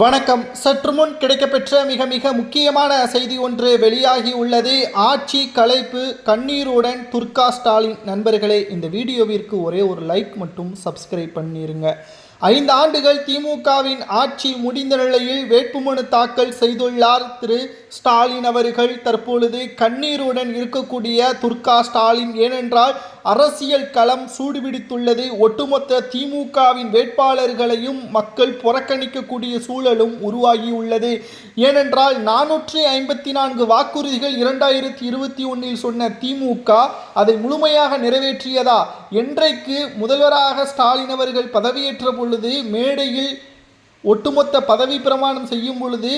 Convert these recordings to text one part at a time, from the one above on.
வணக்கம். சற்று முன் கிடைக்கப்பெற்ற மிக மிக முக்கியமான செய்தி ஒன்று வெளியாகி உள்ளது. ஆட்சி கலைப்பு கண்ணீருடன் துர்கா ஸ்டாலின். நண்பர்களே, இந்த வீடியோவிற்கு ஒரே ஒரு லைக் மற்றும் சப்ஸ்கிரைப் பண்ணிருங்க. 5 ஆண்டுகள் திமுகவின் ஆட்சி முடிந்த நிலையில் வேட்புமனு தாக்கல் செய்துள்ளார் திரு ஸ்டாலின் அவர்கள். தற்பொழுது கண்ணீருடன் இருக்கக்கூடிய துர்கா ஸ்டாலின். ஏனென்றால் அரசியல் களம் சூடுபிடித்துள்ளது. ஒட்டுமொத்த திமுகவின் வேட்பாளர்களையும் மக்கள் புறக்கணிக்கக்கூடிய சூழலும் உருவாகியுள்ளது. ஏனென்றால் 454 வாக்குறுதிகள் 2021 சொன்ன திமுக அதை முழுமையாக நிறைவேற்றியதா? என்றைக்கு முதல்வராக ஸ்டாலின் அவர்கள் பதவியேற்ற பொழுது மேடையில் ஒட்டுமொத்த பதவி பிரமாணம் செய்யும் பொழுது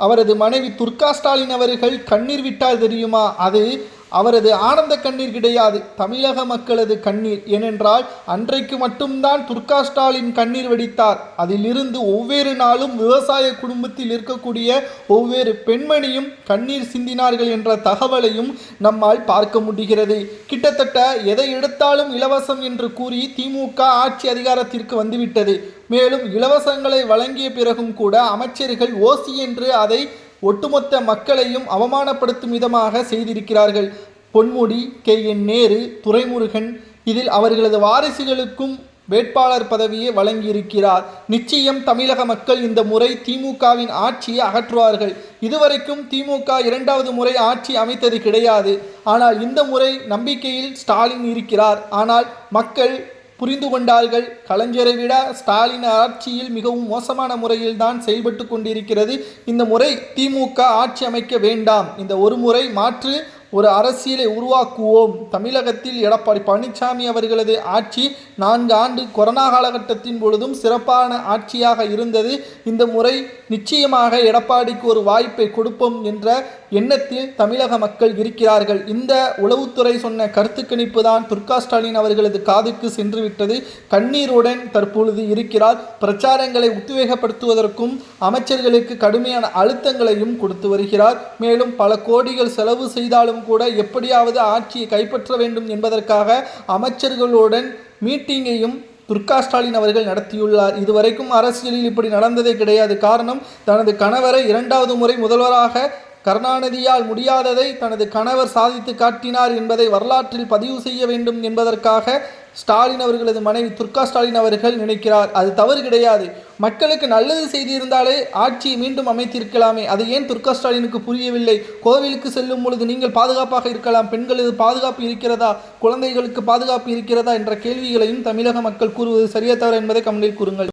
அவரது மனைவி துர்கா ஸ்டாலின் அவர்கள் கண்ணீர் விட்டார் தெரியுமா? அது அவரது ஆனந்த கண்ணீர் கிடையாது, தமிழக மக்களது கண்ணீர். ஏனென்றால் அன்றைக்கு மட்டும்தான் துர்கா ஸ்டாலின் கண்ணீர் வெடித்தார். அதிலிருந்து ஒவ்வொரு நாளும் விவசாய குடும்பத்தில் இருக்கக்கூடிய ஒவ்வொரு பெண்மணியும் கண்ணீர் சிந்தினார்கள் என்ற தகவலையும் நம்மால் பார்க்க முடிகிறது. கிட்டத்தட்ட எதை எடுத்தாலும் இலவசம் என்று கூறி திமுக ஆட்சி அதிகாரத்திற்கு வந்துவிட்டது. மேலும் இலவசங்களை வழங்கிய பிறகும் கூட அமைச்சர்கள் ஓசி என்று அதை ஒட்டுமொத்த மக்களையும் அவமானப்படுத்தும் விதமாக செய்திருக்கிறார்கள். பொன்முடி, KN நேரு, துரைமுருகன், இதில் அவர்களது வாரிசுகளுக்கும் வேட்பாளர் பதவியை வழங்கியிருக்கிறார். நிச்சயம் தமிழக மக்கள் இந்த முறை திமுகவின் ஆட்சியை அகற்றுவார்கள். இதுவரைக்கும் திமுக 2வது முறை ஆட்சி அமைத்தது கிடையாது. ஆனால் இந்த முறை நம்பிக்கையில் ஸ்டாலின் இருக்கிறார். ஆனால் மக்கள் புரிந்து கொண்டார்கள். கலைஞரை விட ஸ்டாலின் ஆட்சியில் மிகவும் மோசமான முறையில் தான் செயல்பட்டு கொண்டிருக்கிறது. இந்த முறை திமுக ஆட்சி அமைக்க வேண்டாம், இந்த ஒரு முறை மாற்று ஒரு அரசியலை உருவாக்குவோம். தமிழகத்தில் எடப்பாடி பழனிசாமி அவர்களது ஆட்சி 4 ஆண்டு கொரோனா காலகட்டத்தின் பொழுதும் சிறப்பான ஆட்சியாக இருந்தது. இந்த முறை நிச்சயமாக எடப்பாடிக்கு ஒரு வாய்ப்பை கொடுப்போம் என்ற எண்ணத்தில் தமிழக மக்கள் இருக்கிறார்கள். இந்த உளவுத்துறை சொன்ன கருத்து கணிப்பு தான் துர்கா ஸ்டாலின் அவர்களது காதுக்கு சென்றுவிட்டது. கண்ணீருடன் தற்பொழுது இருக்கிறார். பிரச்சாரங்களை உத்வேகப்படுத்துவதற்கும் அமைச்சர்களுக்கு கடுமையான அழுத்தங்களையும் கொடுத்து வருகிறார். மேலும் பல கோடிகள் செலவு செய்தாலும் கூட எப்படியாவது ஆட்சியை கைப்பற்ற வேண்டும் என்பதற்காக அமைச்சர்களுடன் மீட்டிங்கையும் துர்கா ஸ்டாலின் அவர்கள் நடத்தியுள்ளார். இதுவரைக்கும் அரசியலில் இப்படி நடந்ததே கிடையாது. காரணம், தனது கணவரை 2வது முறை முதல்வராக கருணாநிதியால் முடியாததை தனது கணவர் சாதித்து காட்டினார் என்பதை வரலாற்றில் பதிவு செய்ய வேண்டும் என்பதற்காக ஸ்டாலின் அவர்களது மனைவி துர்கா ஸ்டாலின் அவர்கள் நினைக்கிறார். அது தவறு கிடையாது. மக்களுக்கு நல்லது செய்திருந்தாலே ஆட்சியை மீண்டும் அமைத்திருக்கலாமே. அது ஏன் துர்கா ஸ்டாலினுக்கு புரியவில்லை? கோவிலுக்கு செல்லும் பொழுது நீங்கள் பாதுகாப்பாக இருக்கலாம், பெண்களது பாதுகாப்பு இருக்கிறதா, குழந்தைகளுக்கு பாதுகாப்பு இருக்கிறதா என்ற கேள்விகளையும் தமிழக மக்கள் கூறுவது சரியா தவறு என்பதை கமெண்டில் கூறுங்கள்.